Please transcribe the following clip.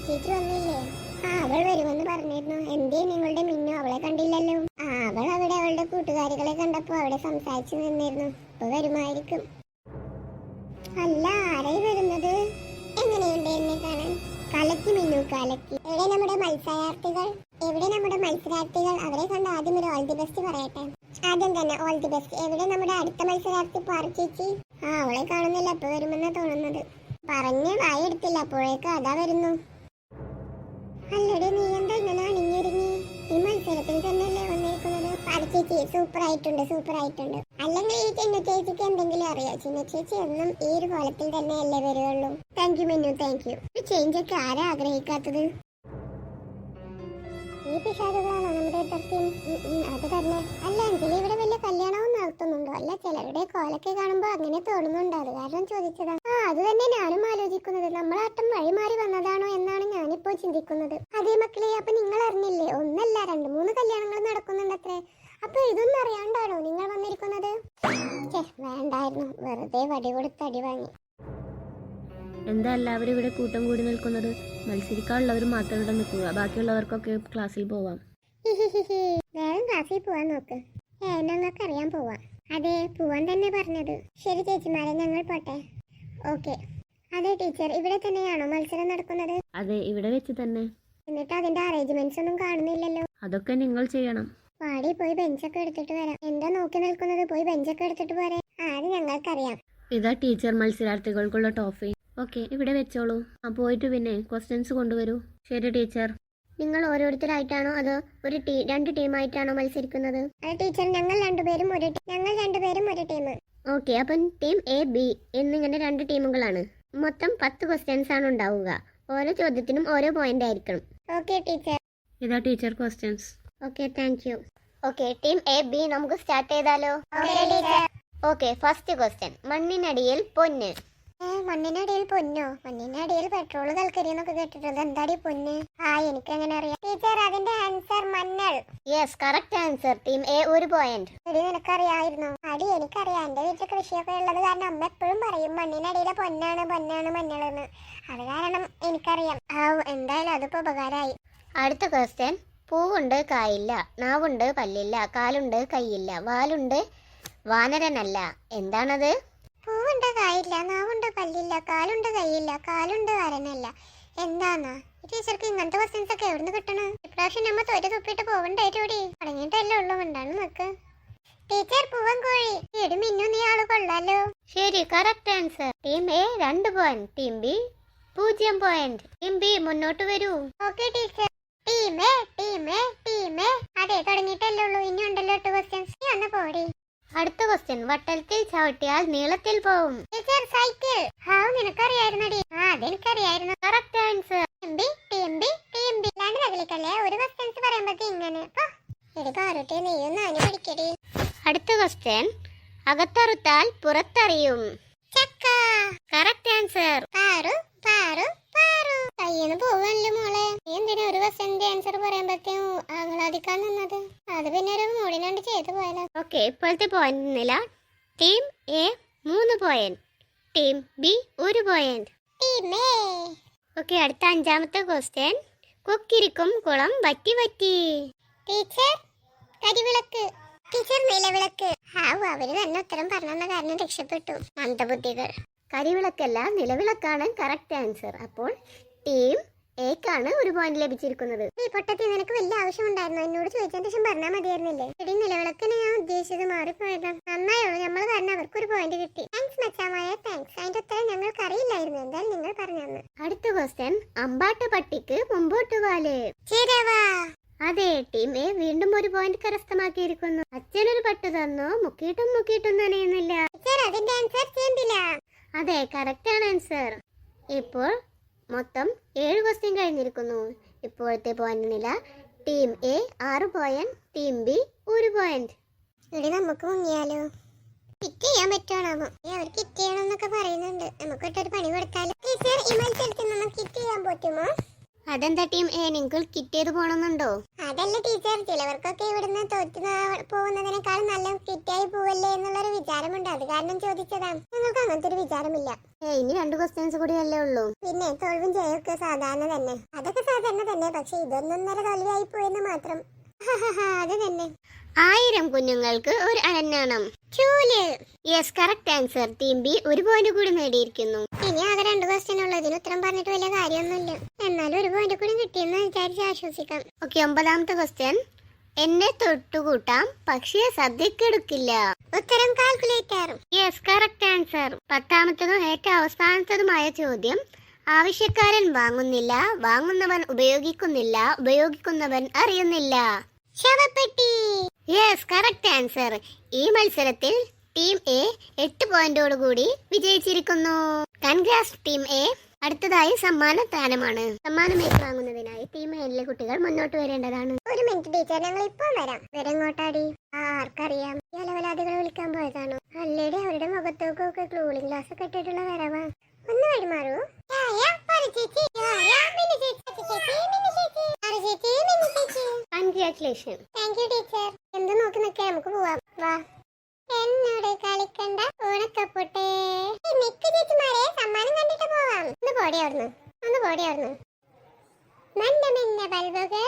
ചേച്ചി വന്നില്ലേ? അവൾ വരുമെന്ന് പറഞ്ഞിരുന്നു. എന്തേ നിങ്ങളുടെ മിന്നു? അവളെ കണ്ടില്ലല്ലോ. അവൾ അവിടെ അവളുടെ കൂട്ടുകാരികളെ കണ്ടപ്പോ അവിടെ സംസാരിച്ചു നിന്നിരുന്നു. ഇപ്പൊ വരുമായിരിക്കും. അല്ല, ആരായി വരുന്നത്? എങ്ങനെയുണ്ട് എന്നെ കാണാൻ? കലക്കി മിന്നു, കലക്കി. എവിടെ നമ്മുടെ മത്സരാർത്ഥികൾ? അവരെ കണ്ട് ആദ്യം ഒരു ഓൾ ദി ബെസ്റ്റ് പറയട്ടെ. ആദ്യം തന്നെ ഓൾ ദി ബെസ്റ്റ്. എവിടെ നമ്മുടെ അടുത്ത മത്സരാർത്ഥി പാറു ചേച്ചി? അവളെ കാണുന്നില്ല. എപ്പോ വരുമെന്നാ തോന്നുന്നത്. പറഞ്ഞ് വായെടുത്തില്ല, അപ്പോഴേക്കും അതാ വരുന്നു. അല്ലടി, നീ എന്താ ഇങ്ങനെ അണിഞ്ഞൊരുങ്ങി? ഈ മത്സരത്തിൽ തന്നെയല്ലേ വന്നിരിക്കുന്നത്? പാറു ചേച്ചി സൂപ്പർ ആയിട്ടുണ്ട്. അല്ലെങ്കിൽ ഈ ചിന്ന ചേച്ചിക്ക് എന്തെങ്കിലും അറിയാം? ചിന്ന ചേച്ചി എന്നും ഈ ഒരു കോലത്തിൽ തന്നെയല്ലേ വരുള്ളൂ. Thank you Minnu, thank you. ഈ ചേഞ്ച് ഒക്കെ ആരാ ആഗ്രഹിക്കാത്തത്? ഈ പിശാചുകളാണോ നമ്മുടെ എതിർത്തിയും? അത് തന്നെ. അല്ല അഞ്ജലി, ഇവിടെ വലിയ കല്യാണവും നടത്തുന്നുണ്ടോ? അല്ല, ചിലരുടെ കോലൊക്കെ കാണുമ്പോ അങ്ങനെ തോന്നുന്നുണ്ടോ? അത് കാരണം ചോദിച്ചതാ. അത് തന്നെ ഞാനും ആലോചിക്കുന്നത്. നമ്മളാട്ടം വഴി മാറി വന്നതാണോ എന്നാണ് ഞാനിപ്പോ ചിന്തിക്കുന്നത്. അതേ മക്കളെ, അപ്പൊ നിങ്ങൾ അറിഞ്ഞില്ലേ? 1 അല്ല 2 3 കല്യാണങ്ങൾ നടക്കുന്നുണ്ടത്രേ. അപ്പൊ ഇതൊന്നും അറിയാണ്ടാണോ നിങ്ങൾ വന്നിരിക്കുന്നത്? വേണ്ടായിരുന്നു, വെറുതെ വടി കൊടുത്ത് അടി വാങ്ങി. എന്താ എല്ലാവരും ഇവിടെ കൂട്ടം കൂടി നിൽക്കുന്നത്? മത്സരിക്കാനുള്ളവർ മാത്രം ഇവിടെ നിൽക്കുക, ബാക്കിയുള്ളവർക്കൊക്കെ ക്ലാസ്സിൽ പോവാം. വേഗം ക്ലാസ്സിൽ പോവാൻ നോക്ക്. ഞങ്ങൾക്ക് അറിയാൻ പോവാം. അതെ, പോവാൻ തന്നെ പറഞ്ഞത്. ശരി ചേച്ചിമാരെ, ഞങ്ങൾ പോട്ടെ. ഓക്കെ. അതെ ടീച്ചർ, ഇവിടെ തന്നെയാണോ മത്സരം നടക്കുന്നത്? അതെ, ഇവിടെ വെച്ച് തന്നെ. എന്നിട്ട് അതിന്റെ അറേഞ്ച്മെന്റ്സ് ഒന്നും കാണുന്നില്ലല്ലോ. അതൊക്കെ നിങ്ങൾ ചെയ്യണം. പാടി പോയി ബെഞ്ചൊക്കെ എടുത്തിട്ട് വരാം. എന്താ നോക്കി നിൽക്കുന്നത്? പോയി ബെഞ്ചൊക്കെ എടുത്തിട്ട് പോരെ. അത് ഞങ്ങൾക്കറിയാം. ഇതാ ടീച്ചർ മത്സരാർത്ഥികൾക്കുള്ള ടോഫി. ഓക്കെ, ഇവിടെ വെച്ചോളൂ. പോയിട്ട് പിന്നെ ക്വസ്റ്റ്യൻസ് കൊണ്ടുവരൂ. ശരി ടീച്ചർ. നിങ്ങൾ ഓരോരുത്തരായിട്ടാണോ അതോ ഒരു 2 ടീമായിട്ടാണോ മത്സരിക്കുന്നത്? അതെ ടീച്ചർ, ഞങ്ങൾ രണ്ടുപേരും ഒരു ടീം. ഓക്കെ, അപ്പം ടീം എ, ബി എന്നിങ്ങനെ 2 ടീമുകളാണ്. മൊത്തം 10 ക്വസ്റ്റ്യൻസ് ആണ് ഉണ്ടാവുക. ഓരോ ചോദ്യത്തിനും ഓരോ പോയിന്റ് ആയിരിക്കണം. Okay teacher. ഇതാ teacher questions. Okay, thank you. Okay, team A, B നമുക്ക് സ്റ്റാർട്ട് ചെയ്താലോ? Okay, first question. മണ്ണിനടിയിൽ പൊന്ന്. മണ്ണിനടിയിൽ പൊന്നോ? മണ്ണിനടിയിൽ പെട്രോൾ കൽക്കരി എന്നൊക്കെ കേട്ടിട്ടുണ്ട്. എന്താടി പൊന്ന്? എനിക്ക് എങ്ങനെ അറിയാം ടീച്ചർ? അതിന്റെ ആൻസർ മഞ്ഞൾ. Yes, correct answer. Team A 1 point. നിനക്കറിയായിരുന്നു? എനിക്കറിയാം. എന്റെ വീട്ടിൽ കൃഷിയൊക്കെ ഉള്ളത് കാരണം അമ്മ എപ്പോഴും പറയും മണ്ണിനടിയിലെ പൊന്നാണ് മഞ്ഞളെന്ന്. അത് കാരണം എനിക്കറിയാം. എന്തായാലും അതിപ്പോ ഉപകാരമായി. അടുത്ത ക്വസ്റ്റ്യൻ. പൂവുണ്ട് കായില്ല, നാവുണ്ട് പല്ലില്ല, കാലുണ്ട് കൈയില്ല, വാലുണ്ട് വാനരനല്ല. എന്താണത്? പൂവുണ്ട് കായില്ല, നാവുണ്ട് പല്ലില്ല, കാലുണ്ട് കൈയില്ല, കാലുണ്ട് വരനല്ല. എന്താന്നാ ടീച്ചർക്ക് ഇങ്ങനത്തെ ക്വസ്റ്റ്യൻസ് ഒക്കെ എവിടുന്ന് കിട്ടണം? ഇപ്രാവശ്യം നമ്മ തോറ്റ് തുപ്പിട്ട് പോവണ്ടായിട്ടൂടി. തുടങ്ങിയിട്ടല്ലേ ഉള്ളു. ഉണ്ടാണ് നോക്ക്. ടീച്ചർ, പൂവൻ കോഴി. എടി മിന്നു, നീ ആള് കൊള്ളാലോ. ശരി, correct answer. Team A 2 point, team B 0 point. Team B മുന്നോട്ട് വരൂ. Okay teacher. അതെ, തുടങ്ങിയിട്ടല്ലേ ഉള്ളൂ. ഇനി ഉണ്ടല്ലോ 8 ക്വസ്റ്റ്യൻസ്. നീ ഒന്ന് പോടി. അടുത്ത ക്വസ്റ്റ്യൻ. വട്ടത്തിൽ ചവിട്ടിയാൽ നീളത്തിൽ പോവും. Teacher, cycle. നിനക്കറിയായിരുന്നടി? അതെനിക്കറിയായിരുന്നു. Correct answer. കളിക്കല്ലേ, ഒരു ക്വസ്റ്റ്യൻസ് പറയുമ്പോഴത്തെ ഇങ്ങനെ. അടുത്ത ക്വസ്റ്റ്യൻ. അകത്തറുത്താൽ പുറത്തറിയും. ചക്ക. Correct answer. കയ്യിന്ന് പോവല്ലേ മോളെ? നീ എന്തിനാ ഒരു ക്വസ്റ്റ്യന്റെ ആൻസർ പറയുമ്പോഴത്തേക്കും ആഹ്ലാദിക്കാൻ നിന്നത്? അത് പിന്നെ ഒരു മൂടിനാണ്ട് ചെയ്തു പോയാലോ. ഓക്കെ, ഇപ്പോഴത്തെ പോയിന്റ് നില. Team A 3 point, team B 1 point. Okay, അടുത്ത 5ാമത്തെ ക്വസ്റ്റ്യൻ. കൊക്കിരിക്കും കുളം വറ്റി. ടീച്ചർ, കരിവിളക്ക്. ടീച്ചർ, നിലവിളക്ക്. അവര് തന്നെ ഉത്തരം പറഞ്ഞെന്ന കാരണം രക്ഷപ്പെട്ടു. മന്ദബുദ്ധികൾ. കരിവിളക്കല്ല, നിലവിളക്കാണ് കറക്റ്റ് ആൻസർ. അപ്പോൾ ടീം എക്കാണ് 1 പോയിന്റ് ലഭിച്ചിരിക്കുന്നത്. ഈ പൊട്ടത്തി, നിനക്ക് വലിയ ആവശ്യമുണ്ടായിരുന്നു? എന്നോട് ചോദിച്ചതിന് ശേഷം പറഞ്ഞാൽ മതിയായിരുന്നില്ലേ? എടി, നിലവിളക്കിന് ഞാൻ ഉദ്ദേശിച്ചത് മാറിപ്പോയതാ. നന്നായുള്ളൂ, നമ്മൾ കാരണം അവർക്ക് 1 പോയിന്റ് കിട്ടി. താങ്ക്സ് മച്ചാമായ, താങ്ക്സ്. അതിന്റെ ഉത്തരം ഞങ്ങൾക്ക് അറിയില്ലായിരുന്നു. എന്തായാലും നിങ്ങൾ പറഞ്ഞു. അടുത്ത ക്വസ്റ്റ്യൻ. അമ്പാട്ട് പട്ടിക്ക് മുമ്പോട്ട് വാല്. ചിരവാ. അതെ, ടീം എ വീണ്ടും 1 പോയിന്റ് കരസ്ഥമാക്കിയിരിക്കുന്നു. അച്ഛനൊരു പട്ട് തന്നോ, മുക്കിയിട്ടും നനയുന്നില്ല. അതിന്റെ ആൻസർ ചേമ്പില. അതെ, കറക്റ്റ് ആണ് ആൻസർ. ഇപ്പോൾ മൊത്തം 7 ക്വസ്റ്റ്യൻ കഴിഞ്ഞിരിക്കുന്നു. ഇപ്പോഴത്തെ പോയിന്റ് നില. Team A 6 point, team B 1 point. ഇവിടെ നമുക്ക് മുങ്ങിയാലോ? കിറ്റ് ചെയ്യാൻ പറ്റുവാണോ? അവർ കിറ്റ് ചെയ്യണമെന്നൊക്കെ പറയുന്നുണ്ട്. നമുക്ക് ഒരു പണി കൊടുത്താലോ? ടീച്ചർ, ഈ മത്സരത്തിൽ നമുക്ക് കിറ്റ് ചെയ്യാൻ പറ്റുമോ? അതെന്താ ടീം എ നിങ്ങൾ കിറ്റ് ചെയ്ത് പോണമെന്നുണ്ടോ? അതല്ല ടീച്ചർ, ചിലവർക്കൊക്കെ ഇവിടുന്ന് തോറ്റു പോകുന്നതിനേക്കാൾ നല്ല കിറ്റായി പോവല്ലേ എന്നുള്ളൊരു വിചാരമുണ്ട്. അത് കാരണം ചോദിച്ചതാ. ഞങ്ങൾക്ക് അങ്ങനത്തെ ഒരു വിചാരമില്ല. ഇനി 2 ക്വസ്റ്റ്യൻസ് കൂടി അല്ലേ ഉള്ളൂ. പിന്നെ തോൽവും ജയമൊക്കെ സാധാരണ തന്നെ. അതൊക്കെ സാധാരണ തന്നെ, പക്ഷെ ഇതൊന്നൊന്നര തോൽവിയായി പോയെന്ന് മാത്രം. അത് തന്നെ. 1000 കുഞ്ഞുങ്ങൾക്ക് ഒരു അരഞ്ഞാണം. ചൂല്. Yes, correct answer. Team B 1 point കൂടി നേടിയിരിക്കുന്നു. ഇനി ആകെ 2 ക്വസ്റ്റ്യൻ ഉള്ളൂ. ഇതിന് ഉത്തരം പറഞ്ഞിട്ട് വലിയ കാര്യമൊന്നുമില്ല. എന്നാലും 1 പോയിന്റ് കൂടി കിട്ടിയെന്ന് വിചാരിച്ച് ആശ്വസിക്കാം. Okay, 9ാമത്തെ question. എന്നെ തൊട്ടുകൂട്ടാം പക്ഷേ സദ്യക്കെടുക്കില്ല. ഉത്തരം കാൽക്കുലേറ്റർ. Yes, correct answer. 10ാമത്തതും ഏറ്റവും അവസാനത്തതുമായ ചോദ്യം. ആവശ്യക്കാരൻ വാങ്ങുന്നില്ല, വാങ്ങുന്നവൻ ഉപയോഗിക്കുന്നില്ല, ഉപയോഗിക്കുന്നവൻ അറിയുന്നില്ല. ശവപ്പെട്ടി. Yes, correct answer. ഈ മത്സരത്തിൽ ടീം എ 8 പോയിന്റോടുകൂടി വിജയിച്ചിരിക്കുന്നു. Congrats team A. അടുത്തതായി സമ്മാനദാനമാണ്. സമ്മാനം ഏറ്റുവാങ്ങുന്നതിനായി ടീം എയിലെ കുട്ടികൾ മുന്നോട്ട് വരേണ്ടതാണ്. 1 മിനിറ്റ് ടീച്ചർ, ഞങ്ങൾ ഇപ്പോൾ വരാം. ഇവരെങ്ങോട്ടാടി? ആർക്കറിയാം. ഈ അലവലാദികളെ വിളിക്കാൻ പോയതാണോ? അല്ലേടി അവരുടെ മുഖത്തൊക്കെ ക്ലൂളിംഗ് ഗ്ലാസ് ഒക്കെ ഇട്ടിട്ടുള്ള വരവാ. ഒന്ന് വഴിമാറൂ. കൺഗ്രാറ്റുലേഷൻ. Thank you teacher. എന്ത് നോക്കി നിൽക്കാൻ, നമുക്ക് പോവാം. വാ. എന്നോട് കളിക്കണ്ട ഉണക്കപ്പൊട്ടേ. നിക്ക് ചേച്ചിമാരെ, സമ്മാനം കണ്ടിട്ട് പോവാം. ഒന്ന് പോടി അവിടുന്ന്. മണ്ട മിന്ന ബൾബുകൾ